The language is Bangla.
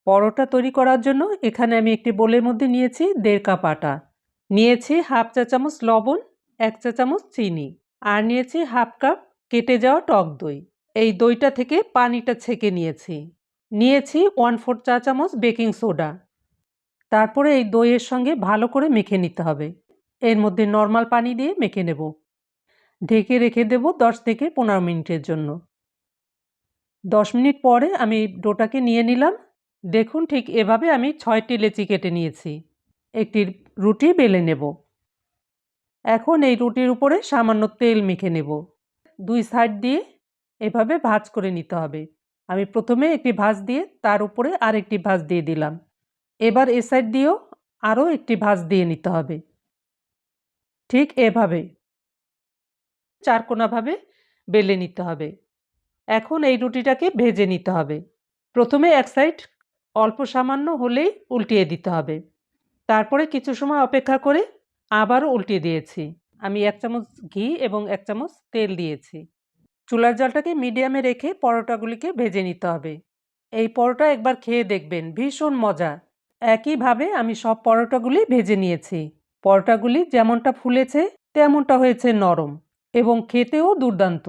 পরোটা তৈরি করার জন্য এখানে আমি একটি বোলের মধ্যে নিয়েছি 1.5 কাপ আটা, নিয়েছি হাফ চা চামচ লবণ, 1 চা চামচ চিনি, আর নিয়েছি হাফ কাপ কেটে যাওয়া টক দই। এই দইটা থেকে পানিটা ছেঁকে নিয়েছি। নিয়েছি 1/4 চা চামচ বেকিং সোডা। তারপরে এই দইয়ের সঙ্গে ভালো করে মেখে নিতে হবে। এর মধ্যে নর্মাল পানি দিয়ে মেখে নেব। ঢেকে রেখে দেব 10 থেকে 15 মিনিটের জন্য। 10 মিনিট পরে আমি ডোটাকে নিয়ে নিলাম। দেখুন ঠিক এভাবে আমি 6টি লেচি কেটে নিয়েছি। একটি রুটি বেলে নেব। এখন এই রুটির উপরে সামান্য তেল মেখে নেব। 2 সাইড দিয়ে এভাবে ভাঁজ করে নিতে হবে। আমি প্রথমে একটি ভাঁজ দিয়ে তার উপরে আরেকটি ভাঁজ দিয়ে দিলাম। এবার এ সাইড দিয়েও আরও একটি ভাঁজ দিয়ে নিতে হবে। ঠিক এভাবে চারকোনাভাবে বেলে নিতে হবে। এখন এই রুটিটাকে ভেজে নিতে হবে। প্রথমে এক সাইড অল্প সামান্য হলেই উল্টিয়ে দিতে হবে। তারপরে কিছু সময় অপেক্ষা করে আবারও উল্টিয়ে দিয়েছি। আমি 1 চামচ ঘি এবং 1 চামচ তেল দিয়েছি। চুলার জালটাকে মিডিয়ামে রেখে পরোটাগুলিকে ভেজে নিতে হবে। এই পরোটা একবার খেয়ে দেখবেন, ভীষণ মজা। একইভাবে আমি সব পরোটাগুলি ভেজে নিয়েছি। পরোটাগুলি যেমনটা ফুলেছে তেমনটা হয়েছে নরম এবং খেতেও দুর্দান্ত।